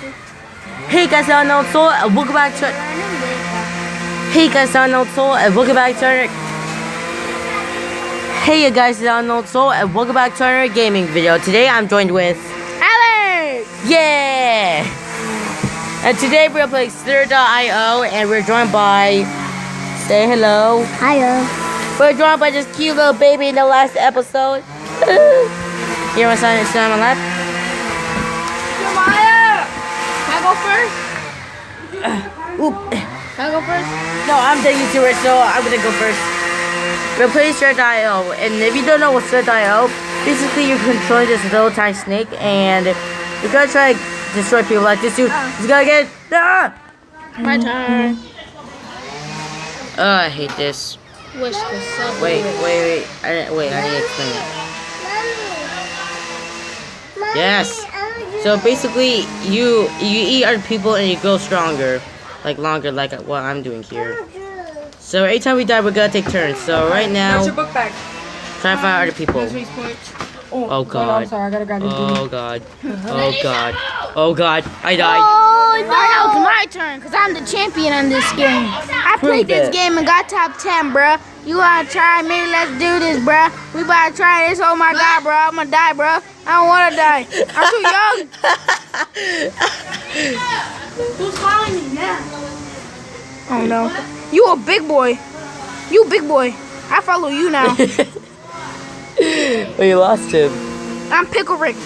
Hey guys, I'm Arnold Soul, and welcome back to. Hey guys, I'm Arnold Soul, and welcome back to our. Hey guys, it's Arnold Soul, and welcome back to our gaming video. Today I'm joined with Alex! Yeah! And today we're playing Slither.io, and we're joined by. Say hello. Hiya. We're joined by this cute little baby in the last episode. Here, my son, sit on my lap. Jeremiah! Can I go first? Oop. Can I go first? No, I'm the YouTuber, so I'm gonna go first. We're playing Slither.io, and if you don't know what Slither.io, basically you're controlling this little tiny snake, and you're gonna try to destroy people like this dude. He's gonna get. My turn. I hate this. Wish the sub. Wait. I need to explain it. Yes. So basically, you eat other people and you grow stronger, like longer, like what I'm doing here. So every time we die, we're gonna take turns. So right now, Where's your book bag? try to find other people. Oh god. I'm sorry, I gotta grab your Oh god. Oh god. Oh god. I died. Oh, now it's my turn, because I'm the champion on this game. I played this game and got top 10, bruh. You wanna try? Maybe let's do this, bruh. We about to try this. Oh my god, bruh. I'm gonna die, bruh. I don't wanna die. I'm too young. Who's calling me now? Oh no. You a big boy. You big boy. I follow you now. We lost him. I'm Pickle Rick.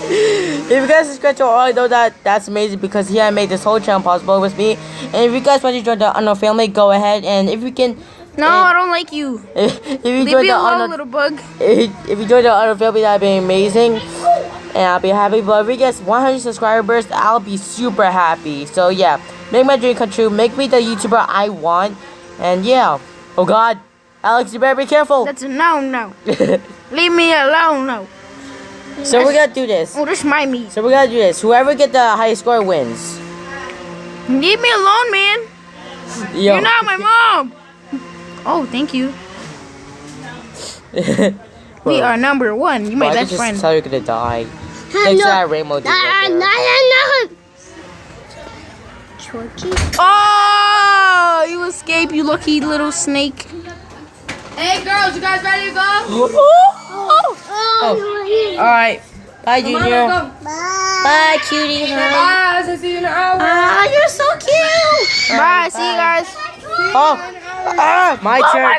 If you guys subscribe to all, know that's amazing because he had made this whole channel possible with me. And if you guys want to join the Unknown family, go ahead. And if you can, No, I don't like you. if you Leave join me the alone, Unknown, little bug. if you join the Unknown family, that'd be amazing. And I'll be happy. But if we get 100 subscribers, I'll be super happy. So yeah, make my dream come true. Make me the YouTuber I want. And yeah. Oh God, Alex, you better be careful. That's a no. Leave me alone, no. So we're gonna do this. Oh, this is my meat. So we're gonna do this. Whoever get the highest score wins. Leave me alone, man. Yo. You're not my mom. Oh, thank you. We are number one. You my I best just friend. tell you're gonna die. Thanks to that rainbow dude right there. Oh, you escaped, you lucky little snake. Hey girls, you guys ready to go? Oh. Alright. Bye, Junior. Go. Bye, cutie. Bye, I'll see you in an hour. Ah, you're so cute. Bye, see you guys. Oh. My turn.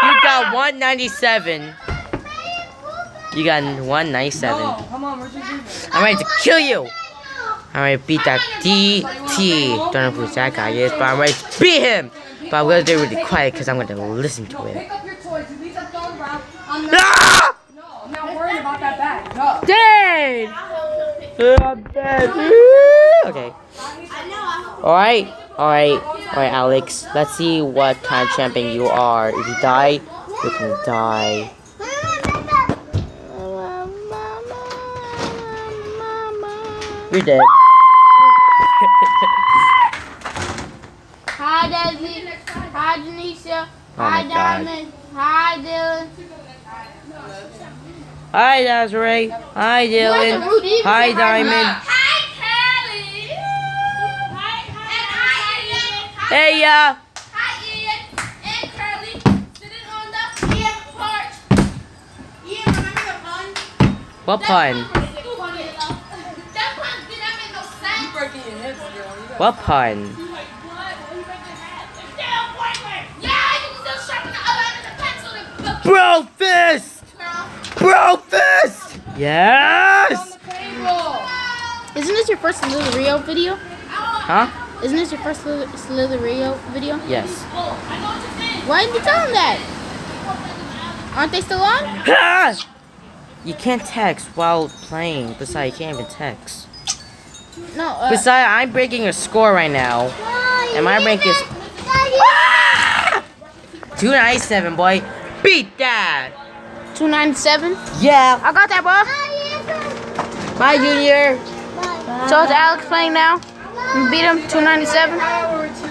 You got 197. You got 197. Come on, where's your shoe? I'm ready to kill you. I'm ready to beat that DT. Don't know who that guy is, but I'm ready to beat him. But I'm gonna do it really quiet because I'm gonna listen to it. Pick up your toys. You leave them thrown around. I'm Ah! No, I'm not worried about that bag. No. Dead. I'm dead. Okay. Alright, Alex. Let's see what kind of champion you are. If you die, you can die. You're dead. Hi, Desi. Hi, Janisha. Oh my Hi, God. Diamond. Hi, Dylan. Hi, Desiree. Hi, Dylan. Hi, Diamond. Hi, Kelly. Hey, Hi, Ian and Curly sitting on the porch. Ian, remember the pun? what pun? That pun didn't make no sense. Breaking your hips, girl. What pun? Yeah, you can still sharpen the other end of the pencil and Bro fist! Bro fist! Yes! Isn't this your first Slither.io video? Huh? Isn't this your first Slither.io video? Yes. Why didn't you tell them that? Aren't they still on? Ah! You can't text while playing. Besides, you can't even text. No. Besides, I'm breaking a score right now. And my rank is 297, boy. Beat that! 297. Yeah. I got that, bro. Bye, Junior. So is Alex playing now? We beat him 297. Hour or two.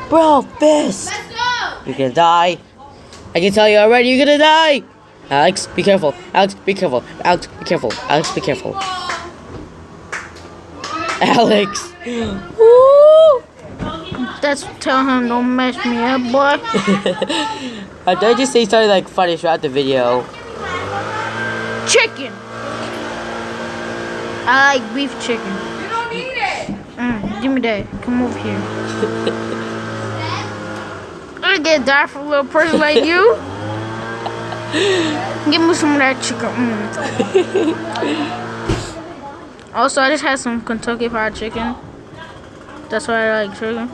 Bro, fist! Let's go. You can die. I can tell you already, you're gonna die! Alex, be careful. Alex, be careful. Alex, be careful. Alex, be careful. Alex! Woo! That's tell him don't mess me up, boy. I thought you say something like funny throughout the video. Chicken. I like beef chicken. You don't need it. Give me that. Come over here. I get die for a little person like you. Give me some of that chicken. Also, I just had some Kentucky Fried Chicken. That's why I like chicken.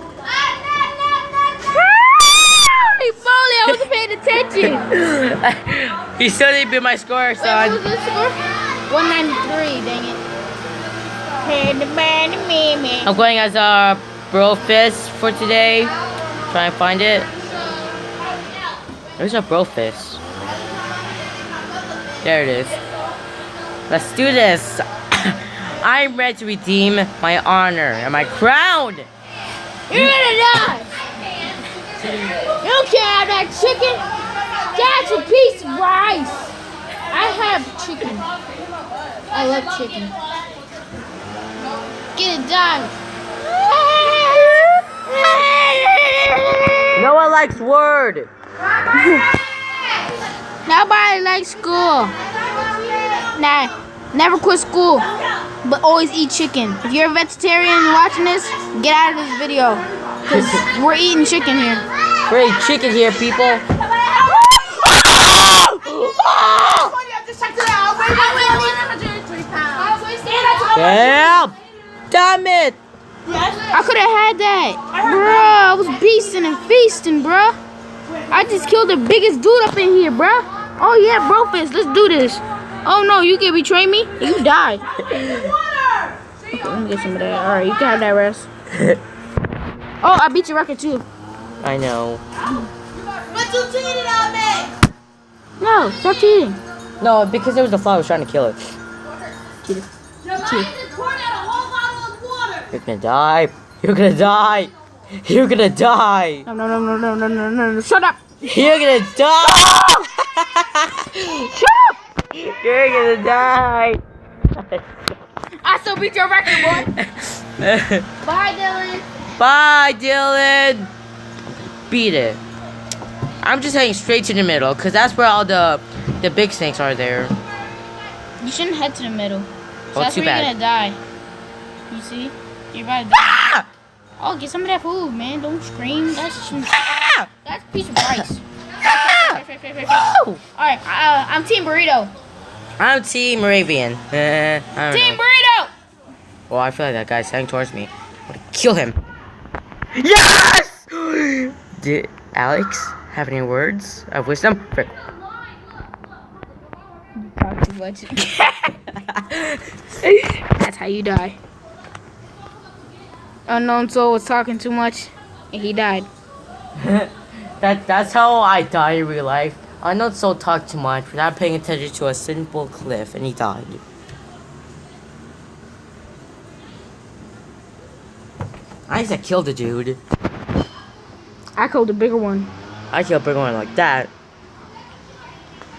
Hey, Foley, I wasn't paying attention. You still didn't beat my score, What son. was the score? 193, dang it. Hey, the man, the man. I'm going as a bro fist for today. Try and find it. Where's a bro fist? There it is. Let's do this. I'm ready to redeem my honor and my crown. You're gonna die. You can't have that chicken. That's a piece of rice. I have chicken. I love chicken. Get it done. No one likes word. Nobody likes school. Nah, never quit school, but always eat chicken. If you're a vegetarian watching this, get out of this video, because we're eating chicken here. Great chicken here, people. Damn! Damn it! I could have had that. Bruh, I was beasting and feasting, bruh. I just killed the biggest dude up in here, bruh. Oh yeah, bro fist, let's do this. Oh no, you can betray me? You die. Okay, let me get some of that. Alright, you can have that rest. Oh, I beat your record too. I know. But you cheated on me. No, stop cheating. No, because it was the fly I was trying to kill it. Your mom just poured out a whole bottle of water. You're gonna die. You're gonna die. You're gonna die. No. Shut up. You're gonna die. Shut up. You're gonna die. I still beat your record, boy. Bye, Dylan. Bye, Dylan. Beat it. I'm just heading straight to the middle, because that's where all the big snakes are there. You shouldn't head to the middle. So Oh, that's too where bad. you're gonna die. You see? You're about to die. Ah! Oh, get some of that food, man. Don't scream. That's Ah! a piece of rice. Ah! Woo! Alright, I'm Team Burrito. I'm Team Moravian. I don't Team know. Burrito! Well, I feel like that guy's heading towards me. I'm gonna kill him. Yes! Did Alex have any words of wisdom? Frick. Talk too much. That's how you die. Unknown soul was talking too much, and he died. That's how I die in real life. I know soul talked too much for not paying attention to a simple cliff, and he died. I used to kill the dude. I killed a bigger one. I killed a big one like that.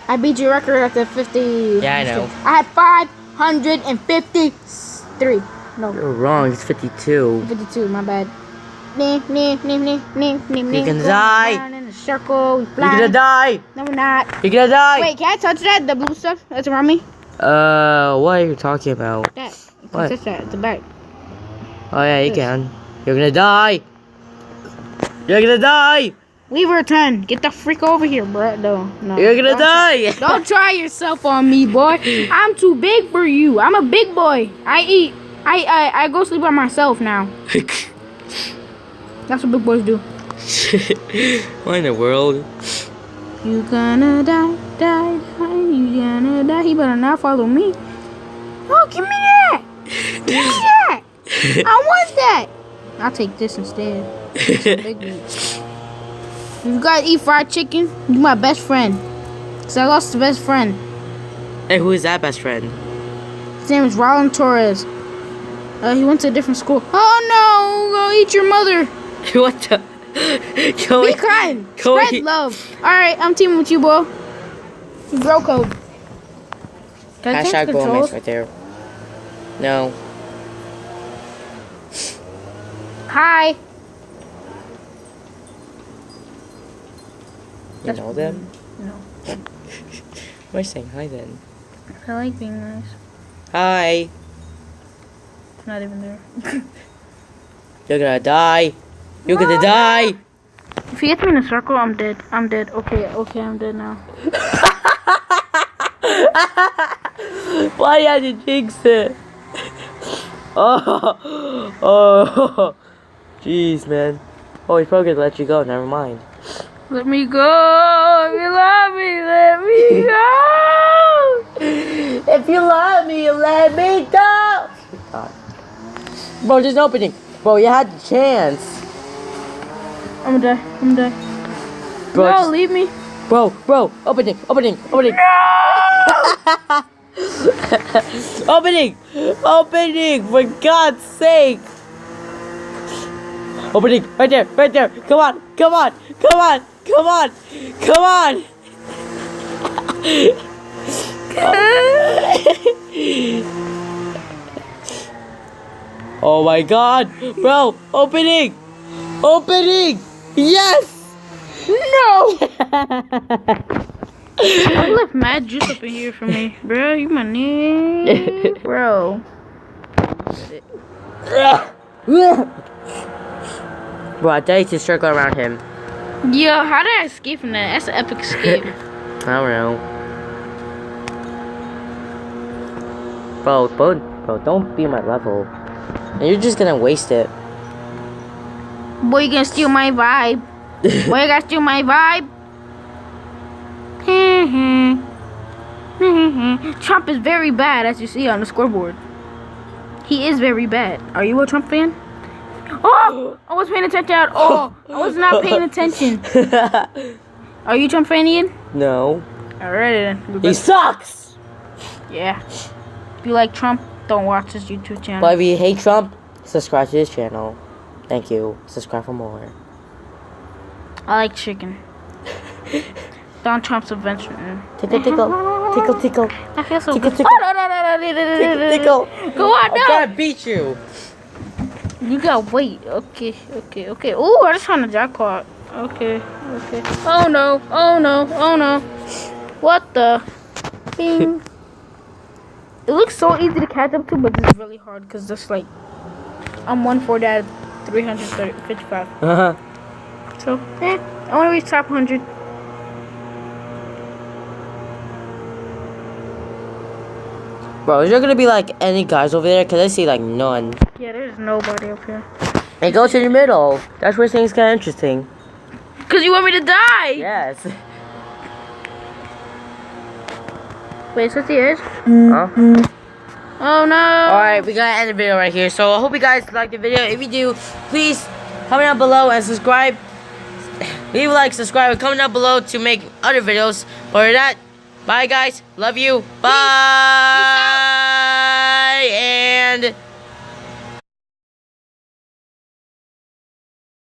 I beat your record at the 50. Yeah, I know. I had 553. No, You're wrong. It's 52. 52. My bad. You're gonna die. In a circle. We You're fly. gonna die. No, we're not. You're gonna die. Wait, can I touch that? The blue stuff that's around me? What are you talking about? That. You can What? touch that at the back. Oh yeah, you can. You're gonna die. You're gonna die. Leave her a 10. Get the freak over here, bro. No. You're gonna Don't try- die. Don't try yourself on me, boy. I'm too big for you. I'm a big boy. I eat. I go sleep by myself now. That's what big boys do. What in the world? You gonna die, die, die. You gonna die. He better not follow me. Oh, give me that. Give me that. I want that. I'll take this instead. Big meat. You guys eat fried chicken? You're my best friend. Cause I lost the best friend. Hey, who is that best friend? His name is Roland Torres. He went to a different school. Oh no! Go eat your mother. What the? Joey, Be kind. Joey. Spread love. Alright, I'm teaming with you, bro. Bro code. Can I change Hashtag controls? bromance right there. No. Hi. You know them? No. Why saying hi then? I like being nice. Hi. It's not even there. You're gonna die. You're gonna die. If he hits me in a circle, I'm dead. I'm dead. Okay, I'm dead now. Why you had to jinx it? Oh. Jeez, man. Oh, he's probably gonna let you go. Never mind. Let me go. If you love me, let me go. If you love me, let me go. God. Bro, there's an opening. Bro, you had the chance. I'm gonna die. I'm gonna die. Bro, No, just- leave me. bro, opening. Opening. Opening, for God's sake. Opening, right there. Come on. Oh my God, bro, opening, yes. No! I left mad juice up in here for me. Bro, you my name. Bro. Bro, I dare you to circle around him. Yo, how did I escape from that? That's an epic escape. I don't know. Bro, don't be my level. And you're just gonna waste it. Boy, you gonna steal my vibe. Boy, you gotta steal my vibe. Trump is very bad, as you see on the scoreboard. He is very bad. Are you a Trump fan? Oh, I was paying attention. Oh, I was not paying attention. Are you a Trump fan, Ian? No. Alright then. He sucks! Yeah. If you like Trump, don't watch his YouTube channel. But if you hate Trump, subscribe to his channel. Thank you. Subscribe for more. I like chicken. Donald Trump's adventure. Tickle. I feel so Tickle, good. tickle. Oh, no. Tickle. Go on, I'm no. gonna beat you. You gotta wait. Okay. Ooh, I just found a jackpot. Okay. Oh no. What the? Bing. It looks so easy to catch up to, but it's really hard because just like I'm 140 out of 355. So, I want to reach top 100. Bro, is there gonna be like any guys over there? Cause I see like none. Yeah, there's nobody up here. Hey, go to the middle. That's where things get interesting. Cause you want me to die. Yes. Wait, so what's the edge? Huh? Oh no. Alright, we gotta end the video right here. So I hope you guys liked the video. If you do, please comment down below and subscribe. Leave a like, subscribe, and comment down below to make other videos. For that, bye guys. Love you. Bye. And